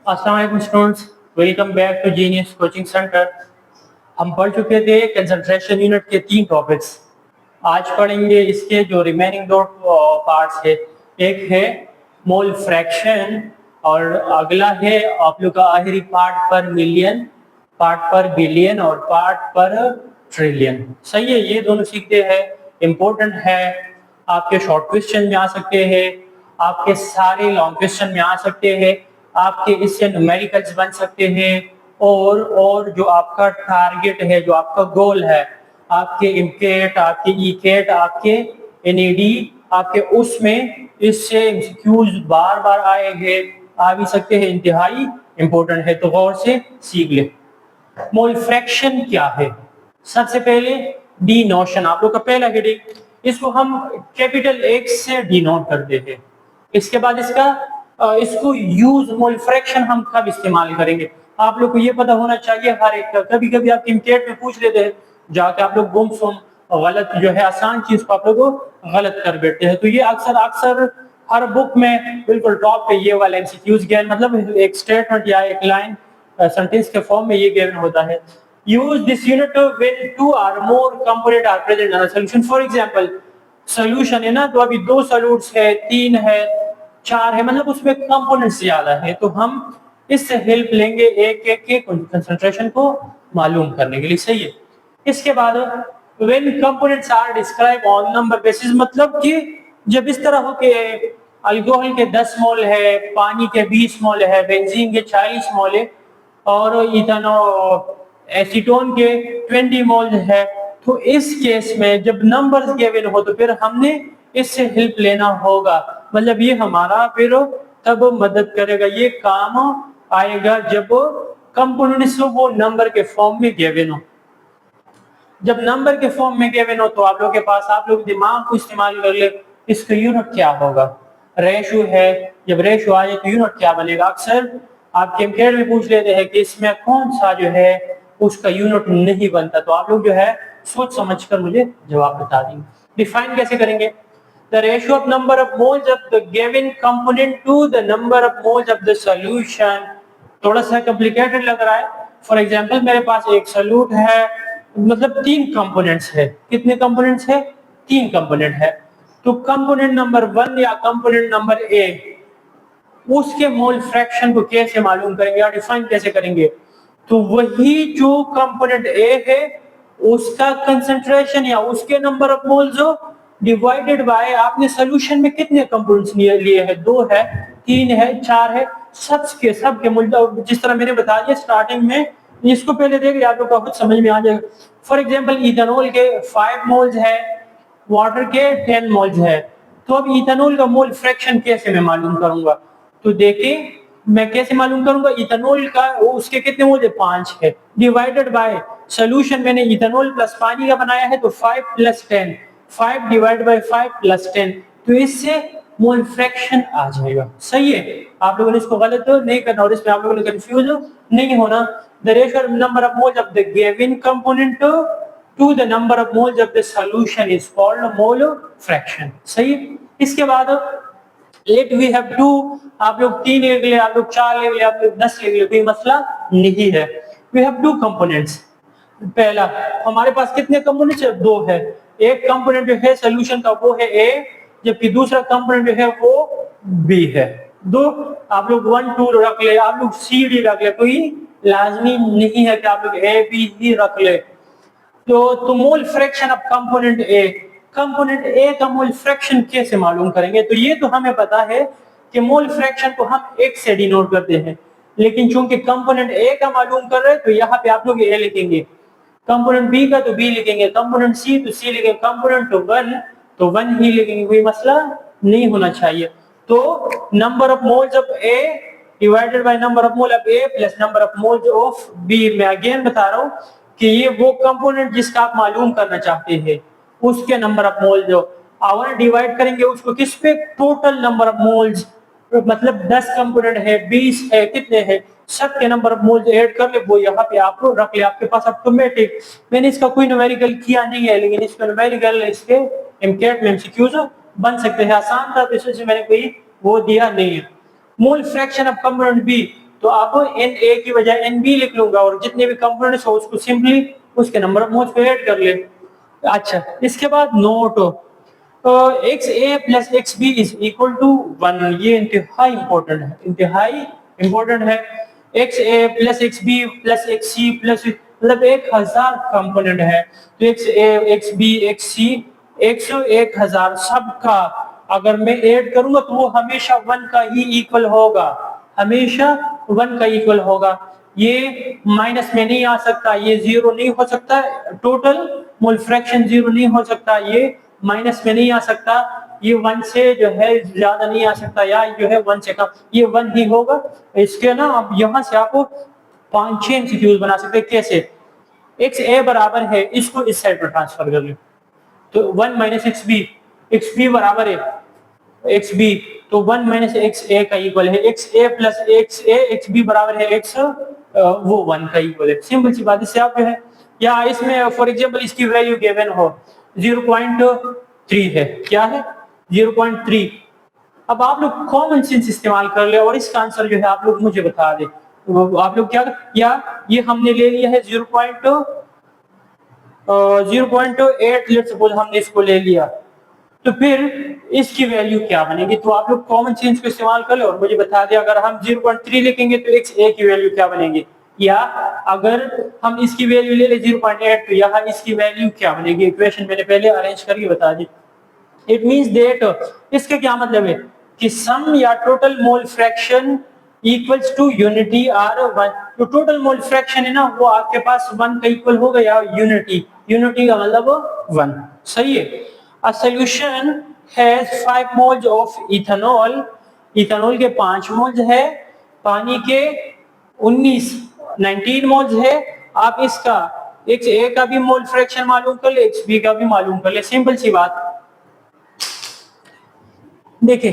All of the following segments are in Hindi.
अस्सलाम वालेकुम students, welcome back to genius coaching centre. हम पढ़ चुके थे कंसंट्रेशन यूनिट के 3 टॉपिक्स। आज पढ़ेंगे इसके जो रिमेनिंग 2 पार्ट्स है। एक है मोल फ्रैक्शन और अगला है आप लोग का आखिरी पार्ट पर मिलियन, पार्ट पर बिलियन और पार्ट पर ट्रिलियन। सही है, ये दोनों सीखते हैं, इम्पोर्टेंट है। आपके शॉर्ट क्वेश्चन में आ सकते हैं, आपके सारे लॉन्ग क्वेश्चन में आ सकते हैं, आपके इससे न्यूमेरिकल्स बन सकते हैं। और जो आपका टारगेट है, जो आपका गोल है, आपके इमकेट, आपके ईकेट, आपके एनईडी, आपके उसमें इससे एमसीक्यूज बार बार आएंगे, आ भी सकते हैं, इंतहाई इंपॉर्टेंट है, तो गौर से सीख ले। मोल फ्रैक्शन क्या है? सबसे पहले डिनोशन, आप लोग का पहला हेडिंग, इसको हम कैपिटल एक्स से डिनोट करते हैं। इसके बाद इसको यूज मोल फ्रैक्शन हम कब इस्तेमाल करेंगे, आप लोग को ये पता होना चाहिए हर एक का। कभी कभी आप इम्तिहान में पूछ लेते हैं, जाके आप लोग गुमसुम गलत जो है आसान चीज को आप लोग गलत कर बैठते हैं। तो ये अक्सर अक्सर हर बुक में बिल्कुल टॉप पे ये वाला एमसीक्यूज गिवन, मतलब एक स्टेटमेंट या एक लाइन सेंटेंस के फॉर्म में ये गिवन होता है। Use this unit when 2 or more component are present in a solution। For example solution है ना, तो अभी 2 सॉल्यूट्स है, 3 है, 4 है, मतलब उसमें कंपोनेंट्स ज्यादा है, तो हम इससे हेल्प लेंगे एक एक के कंसंट्रेशन को मालूम करने के लिए। सही है। इसके बाद when components are describe on number basis, मतलब कि जब इस तरह हो के अल्कोहल के 10 मोल है, पानी के 20 मोल है, बेंजीन के 40 मोल है और एसीटोन के 20 मोल है, तो इस केस में जब नंबर्स गिवन हो तो फिर हमने इससे हेल्प लेना होगा। मतलब ये हमारा फिर तब मदद करेगा, ये काम आएगा जब कंपोनेंट्स वो नंबर के फॉर्म में गिवन हो। जब नंबर के फॉर्म में गिवन हो तो आप लोग के पास, आप लोग दिमाग को इस्तेमाल कर ले, इसका यूनिट क्या होगा। रेशो है, जब रेशो आ जाए तो यूनिट क्या बनेगा। अक्सर आप केमिकल में पूछ लेते हैं कि इसमें कौन सा जो है उसका यूनिट नहीं बनता, तो आप लोग जो है सोच समझकर मुझे जवाब बता देंगे। डिफाइन कैसे करेंगे? The ratio of number of moles of the given component to the number of moles of the solution। थोड़ा सा कॉम्प्लिकेटेड लग रहा है। फॉर एग्जांपल मेरे पास एक सॉल्यूट है, मतलब 3 कंपोनेंट्स है। कितने कंपोनेंट्स है? 3 कंपोनेंट है। तो कंपोनेंट नंबर 1 या कंपोनेंट नंबर ए, उसके मोल फ्रैक्शन को कैसे मालूम करेंगे या डिफाइन कैसे करेंगे? तो वही जो कंपोनेंट ए है उसका कंसंट्रेशन या उसके नंबर ऑफ मोल्स जो डिवाइडेड बाय आपने सॉल्यूशन में कितने कंपोनेंट्स लिए हैं, 2 है, 3 है, 4 है, सबके मोल, जिस तरह मैंने बता दिया स्टार्टिंग में, इसको पहले देख लिया आप लोग को खुद समझ में आ जाएगा। फॉर एग्जांपल इथेनॉल के 5 मोल्स है, वाटर के 10 मोल्स है, तो अब इथेनॉल का मोल फ्रैक्शन कैसे मैं मालूम करूंगा? तो देखिए मैं कैसे मालूम करूंगा इथेनॉल का, उसके कितने मोल है? 5 है, डिवाइडेड बाय सॉल्यूशन मैंने इथेनॉल प्लस पानी का बनाया है तो 5 + 10, 5 डिवाइड बाय 5 + 10, तो इससे मोल फ्रैक्शन आ जाएगा। सही है, आप लोगों ने इसको गलत नहीं करना और इसमें आप लोगों ने कंफ्यूज नहीं होना। The ratio number of moles of the given component to the number of moles of the solution is called mole fraction. सही। इसके बाद लेट वी हैव टू, आप लोग 3 ले लिए, आप लोग 4 ले लिए, आप लोग 10 ले लिए, कोई मसला नहीं है। We have 2 components. पहला हमारे पास कितने कंपोनेंट्स है? 2 है। एक कंपोनेंट जो है सॉल्यूशन का वो है ए, जबकि दूसरा कंपोनेंट जो है वो बी है। दो आप लोग 1 2 रख ले, आप लोग सी डी रख ले, कोई लाजमी नहीं है कि आप लोग ए बी ही रख ले। तो मोल fraction of component A, component ए का मोल फ्रैक्शन कैसे मालूम करेंगे? तो ये तो हमें पता है कि मोल फ्रैक्शन को हम एक से डिनोट करते हैं, लेकिन चूंकि कंपोनेंट ए का मालूम कर रहे हैं तो यहाँ पे आप लोग ए लिखेंगे, कंपोनेंट बी का तो बी लिखेंगे, कंपोनेंट सी तो सी लिखेंगे, कंपोनेंट तो वन ही लिखेंगे, कोई मसला नहीं होना चाहिए। तो number of moles of A divided by number of mole of A plus number of moles of B. मैं अगेन बता रहा हूँ कि ये वो कंपोनेंट जिसका आप मालूम करना चाहते हैं उसके नंबर ऑफ मोल जो आवर डिवाइड करेंगे उसको किस पे? टोटल नंबर ऑफ मोल्स, मतलब 10 कंपोनेंट है, 20 है, कितने हैं, सबके नंबर ऑफ मोल्स ऐड कर ले, वो यहाँ पे आपको रख ले, आपके पास ऑटोमेटिक। मैंने इसका कोई न्यूमेरिकल किया नहीं है, लेकिन इसका न्यूमेरिकल इसके एमकेट में एमसीक्यूज बन सकते हैं, आसान था, तो इससे मैंने कोई वो दिया नहीं है। Mole fraction of component B, तो अब एन ए की बजाय एन बी लिख लूंगा और जितने भी कंपोनेंट्स हो उसको सिंपली उसके नंबर ऑफ मोल्स पे ऐड कर ले। अच्छा, इसके बाद note X A plus X B is equal to 1। ये इंतहाई इंपॉर्टेंट है, इंतहाई इंपॉर्टेंट है। X A plus X B plus X C plus मतलब 1000 कंपोनेंट है, तो X A X B X C 1000 सबका अगर मैं ऐड करूंगा तो वो हमेशा 1 का ही इक्वल होगा, हमेशा 1 का इक्वल होगा। ये माइनस में नहीं आ सकता, ये जीरो नहीं हो सकता, टोटल मोल फ्रैक्शन जीरो नहीं हो सकता, ये माइनस में नहीं आ सकता, ये 1 से जो है ज्यादा नहीं आ सकता, या जो है 1 से कम, ये 1 ही होगा। इसके ना अब यहाँ से आप 5-6 एमसीक्यूज बना सकते हैं। कैसे? एक्स ए बराबर है, इसको इस साइड पर ट्रांसफर कर लो, तो 1 माइनस एक्स बी बराबर है एक्स बी, तो 1 माइनस एक्स ए का इक्वल है X A plus x A, X B बराबर है एक्स वो 1 का इक्वल है। सिंपल सी बात। इससे आप जो है, या इसमें फॉर एग्जांपल इसकी वैल्यू गिवन हो 0.3 है, क्या है 0.3। अब आप लोग कॉमन सेंस इस्तेमाल कर ले और इसका आंसर जो है आप लोग मुझे बता दे। तो आप लोग क्या, या ये हमने ले लिया है 0.8, लेट्स सपोज हमने इसको ले लिया, तो फिर इसकी वैल्यू क्या बनेगी? तो आप लोग कॉमन सेंस को इस्तेमाल कर लो और मुझे बता दें, अगर हम 0.3 लिखेंगे तो एक्स ए की वैल्यू क्या बनेगी, या अगर हम इसकी वैल्यू ले ले 0.8 तो यहाँ इसकी वैल्यू क्या बनेगी। इक्वेशन मैंने पहले अरेंज करके बता दी। इट मींस दैट, इसका क्या मतलब है कि सम या total mole fraction equals to unity or 1। तो टोटल मोल फ्रैक्शन है ना, वो आपके पास 1 का इक्वल होगा, या यूनिटी का मतलब 1। सही है। A solution has 5 moles of ethanol, ethanol के 5 मोल्स है, पानी के 19 मोल्स है। आप इसका एक्स ए का भी मोल फ्रैक्शन मालूम कर ले, एक्स बी का भी मालूम कर ले, सिंपल सी बात। देखिए,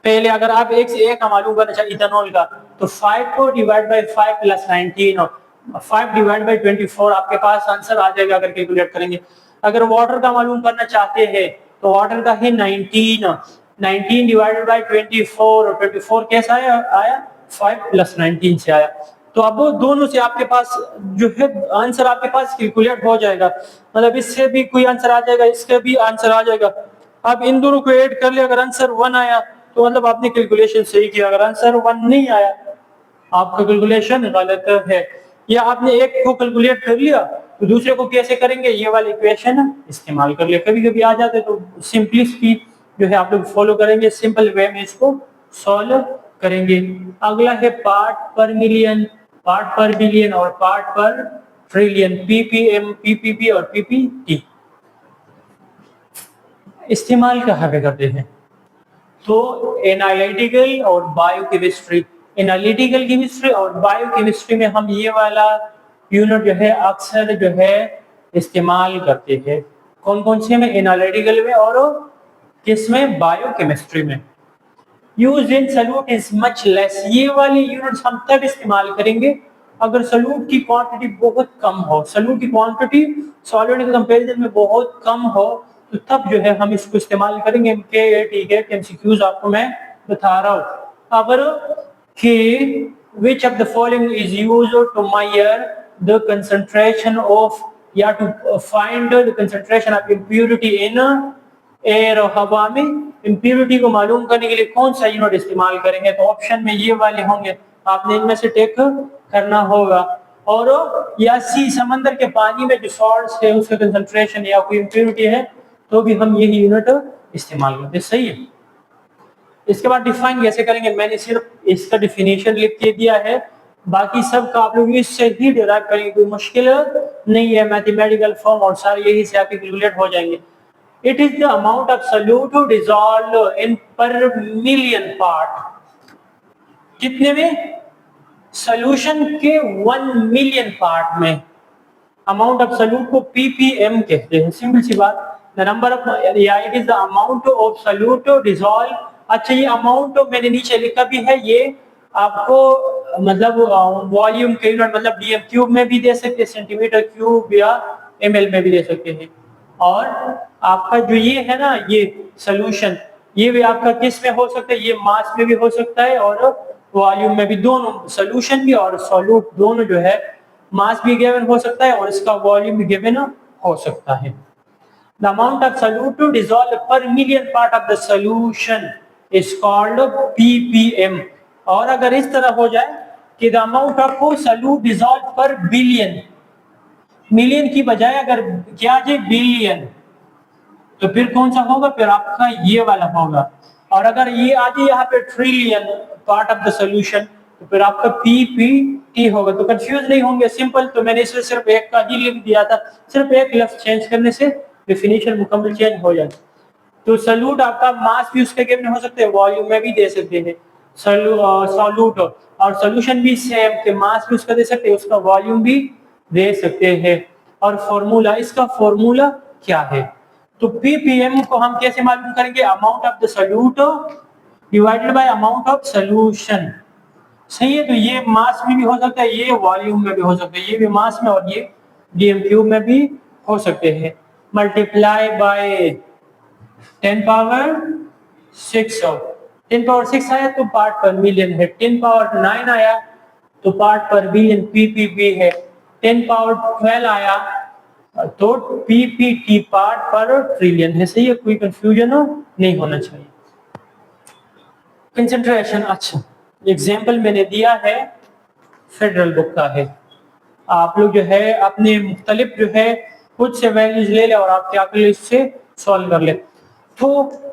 पहले अगर आप एक्स ए का मालूम करना चाहिए इथेनॉल का, तो 5 को डिवाइड बाय 5 प्लस 19 और 5 डिवाइड बाय 24 आपके पास आंसर आ जाएगा अगर कैलकुलेट करेंगे। अगर वाटर का मालूम करना चाहते हैं तो वाटर का है 19 डिवाइडेड बाय 24 और 24 कैसा आया 5 प्लस 19 से आया। तो अब दोनों से आपके पास जो है आंसर आपके पास कैलकुलेट हो जाएगा, मतलब इससे भी कोई आंसर आ जाएगा, इसका भी आंसर आ जाएगा। अब इन दोनों को ऐड कर ले, अगर आंसर 1 आया तो मतलब आपने कैलकुलेशन सही किया, अगर आंसर 1 नहीं आया आपका कैलकुलेशन गलत है। या आपने एक को कैलकुलेट कर लिया तो दूसरे को कैसे करेंगे, ये वाली इक्वेशन इस्तेमाल कर ले। कभी कभी आ जाते तो सिंपलिसिटी जो है आप लोग फॉलो करेंगे, सिंपल वे में इसको सॉल्व करेंगे। अगला है पार्ट पर मिलियन, पार्ट पर बिलियन और पार्ट पर ट्रिलियन, पीपीएम, पीपीपी और पीपीटी इस्तेमाल कहाँ पे करते हैं? तो एनालिटिकल और बायोकेमिस्ट्री, एनालिटिकल केमिस्ट्री और बायोकेमिस्ट्री में हम ये वाला यूनिट जो है अक्सर जो है इस्तेमाल करते हैं। कौन कौन से में? एनालिटिकल में और किसमें? बायोकेमिस्ट्री में। Use in solute is much less, ये वाली यूनिट्स हम तब इस्तेमाल करेंगे अगर सॉल्यूट की क्वांटिटी बहुत कम हो, सॉल्यूट की क्वांटिटी सॉलिड के कंपैरिजन में बहुत कम हो, तो तब जो है हम इसको इस्तेमाल करेंगे। ठीक है, एमसीक्यूज आपको मैं बता रहा हूँ। अगर कि which of the following is used to measure the concentration of, या to find the concentration of impurity in air और हवा में इम्प्योरिटी को मालूम करने के लिए कौन सा यूनिट इस्तेमाल करेंगे? तो ऑप्शन में ये वाले होंगे, आपने इनमें से टेक करना होगा। और या सी, समंदर के पानी में जो सॉल्ट्स है उसका कंसंट्रेशन या कोई इम्प्योरिटी है तो भी हम यही यूनिट इस्तेमाल करते हैं। सही है। इसके बाद डिफाइन कैसे करेंगे, मैंने सिर्फ इसका डिफिनेशन लिख के दिया है, बाकी सब का आप लोग इससे ही डिराइव करेंगे, कोई मुश्किल नहीं है। मैथमेटिकल फॉर्म और सारे यही से आपके कैलकुलेट हो जाएंगे। It is the amount of solute dissolved in per million part, कितने में? सॉल्यूशन के 1 मिलियन पार्ट में। अमाउंट ऑफ सॉल्यूट को ppm कहते हैं, सिंपल सी बात। द नंबर ऑफ, या it is the amount of solute dissolve. अच्छा, ये अमाउंट मैंने नीचे लिखा भी है, ये आपको मतलब वॉल्यूम के यूनिट मतलब डीएम क्यूब में भी दे सकते हैं, सेंटीमीटर क्यूब या एमएल में भी दे सकते हैं। और आपका जो ये है ना, ये सॉल्यूशन, ये भी आपका किस में हो सकता है? ये मास में भी हो सकता है और वॉल्यूम में भी, दोनों सोल्यूशन भी और सॉल्यूट दोनों जो है मास भी गिवन हो सकता है और इसका वॉल्यूम भी गिवन हो सकता है। The amount of solute to dissolve per million part of the solution is called ppm। और अगर इस तरह हो जाए कि the amount of solute dissolved per billion, million की बजाय अगर क्या जाए बिलियन, तो फिर कौन सा होगा, फिर आपका ये वाला होगा। और अगर ये आ जाए यहाँ पे trillion part of the solution, तो फिर आपका पीपीटी होगा। तो कंफ्यूज नहीं होंगे, सिंपल। तो मैंने इसमें सिर्फ एक का ही लिख दिया था, सिर्फ एक लफ्ज चेंज करने से डेफिनेशन मुकम्मल चेंज हो जाती। तो सॉल्यूट आपका मास भी उसके गिवन हो सकते हैं, वॉल्यूम में भी दे सकते हैं सॉल्यूट, और सॉल्यूशन भी सेम के मास भी उसका दे सकते हैं, उसका वॉल्यूम भी दे सकते हैं। और फॉर्मूला, इसका फॉर्मूला क्या है, तो पीपीएम को हम कैसे मालूम करेंगे, amount of the solute divided by amount of solution. सही है, तो ये मास में भी हो सकता है, ये वॉल्यूम में भी हो सकता है, ये भी मास में और ये डीएम क्यूब में भी हो सकते हैं। मल्टीप्लाई बाय 10 पावर 6, 10 पावर 6 आया तो पार्ट पर मिलियन है, 10 पावर 9 आया तो पार्ट पर बिलियन पीपीपी है, 10 पावर 12 आया तो पीपीटी पार्ट पर ट्रिलियन है। सही है, कोई कंफ्यूजन नहीं होना चाहिए। कंसंट्रेशन, अच्छा एग्जाम्पल मैंने दिया है फेडरल बुक का है, आप लोग जो है अपने मुख्तलिफ जो है खुद से वैल्यूज ले ले और आप क्या कर ले, इससे सॉल्व कर ले। तो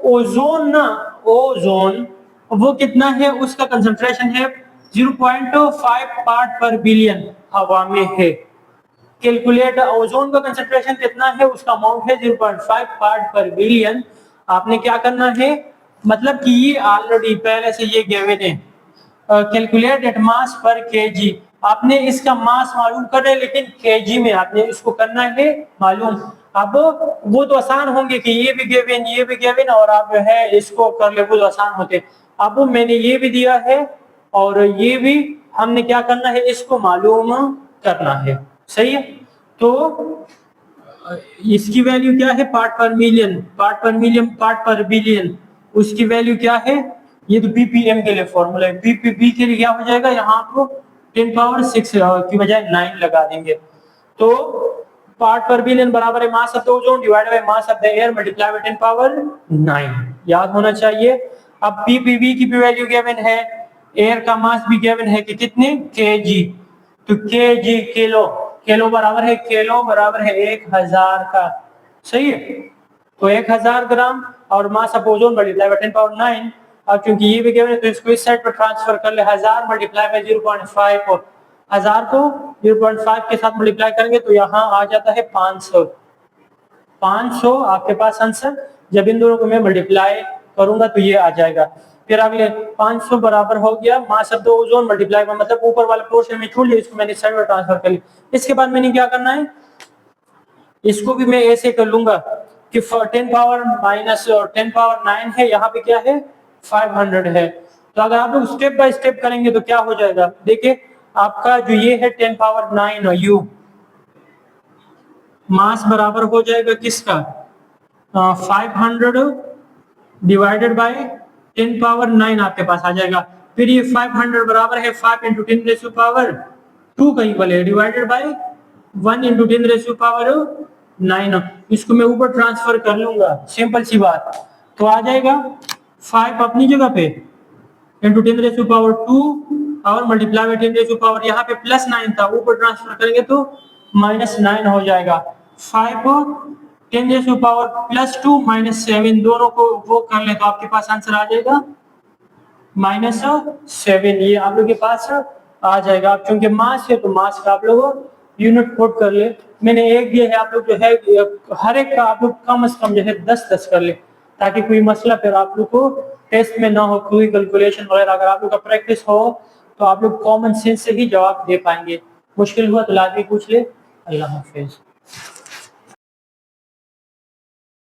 ओजोन ना, ओजोन वो कितना है, उसका कंसंट्रेशन है 0.5 पार्ट पर बिलियन हवा में है। कैलकुलेट ओजोन का कंसंट्रेशन कितना है, उसका अमाउंट है 0.5 पार्ट पर बिलियन। आपने क्या करना है, मतलब कि ये ऑलरेडी पहले से ये गिवन है। कैलकुलेट एट मास पर केजी, आपने इसका मास मालूम कर रहे हैं लेकिन केजी में आपने इसको करना है मालूम। अब वो तो आसान होंगे कि ये भी गिवन, ये भी गिवन, और आप जो है इसको कर ले, वो तो आसान होते। अब मैंने ये भी दिया है और ये भी, हमने क्या करना है, इसको मालूम करना है। सही है, तो इसकी वैल्यू क्या है, पार्ट पर मिलियन, पार्ट पर मिलियन, पार्ट पर बिलियन, उसकी वैल्यू क्या है, ये तो पीपीएम के लिए फॉर्मूला है। पीपीपी के लिए क्या हो जाएगा, यहाँ आपको 10 पावर 6 की बजाय 9 लगा देंगे। तो पार्ट पर बिलियन बराबर है mass of the ozone divided by mass of the air multiply by 10 power 9, याद होना चाहिए। अब पीपीवी की भी वैल्यू गिवन है, एयर का मास भी गिवन है कि कितने, केजी, तो केजी किलो, किलो बराबर है, किलो बराबर है 1000 का। सही है, तो 1000 ग्राम और mass of ozone multiply by 10 power 9। अब क्योंकि ये भी गिवन है तो इसको इस साइड पर ट्रांसफर कर ले, 1000 मल्टीप्लाई बाय 0.5 को 1000 को 0.5 के साथ मल्टीप्लाई करेंगे तो यहाँ आ जाता है 500। 500 आपके पास आंसर, जब इन दोनों को मैं मल्टीप्लाई करूंगा तो ये आ जाएगा। फिर अगले 500 बराबर हो गया mass of the ozone multiply by, मतलब ऊपर वाला पोर्शन में छोड़ लिया, इसको मैंने साइड में ट्रांसफर कर लिया। इसके बाद मैंने क्या करना है, इसको भी मैं ऐसे कर लूंगा कि 10 पावर माइनस 10 पावर 9 है, यहाँ पे क्या है 500 है। तो अगर आप लोग स्टेप बाय स्टेप करेंगे तो क्या हो जाएगा, देखिए आपका जो ये है 10 पावर 9 यू, मास बराबर हो जाएगा किसका, 500 डिवाइडेड बाय 10 पावर 9 आपके पास आ जाएगा। फिर ये 500 बराबर है 5 इंटू 10 रेशो पावर 2 का इक्वल है, divided by 1 into 10 ratio power 9। इसको मैं ऊपर ट्रांसफर कर लूंगा, सिंपल सी बात, तो आ जाएगा 5 अपनी जगह पे इंटू 10 रेशो पावर 2 और मल्टीप्लाई बाय 10 रेशो पावर, यहाँ पे प्लस 9 था, ऊपर ट्रांसफर करेंगे तो माइनस 9 हो जाएगा। 5 10 रेशो पावर प्लस 2 माइनस 7, दोनों को वो कर ले तो आपके पास आंसर आ जाएगा -7। ये आप लोग के पास आ जाएगा। अब क्योंकि मास है तो मास का आप लोग यूनिट कोड कर ले, मैंने एक दिया है, आप लोग जो है हर एक का आप लोग कम से कम जो है 10-10 कर ले, ताकि कोई मसला फिर आप लोग को टेस्ट में ना हो, कोई कैलकुलेशन वगैरह अगर आप लोग का प्रैक्टिस हो तो आप लोग कॉमन सेंस से ही जवाब दे पाएंगे। मुश्किल हुआ तो लाजमी पूछ ले। अल्लाह हाफिज।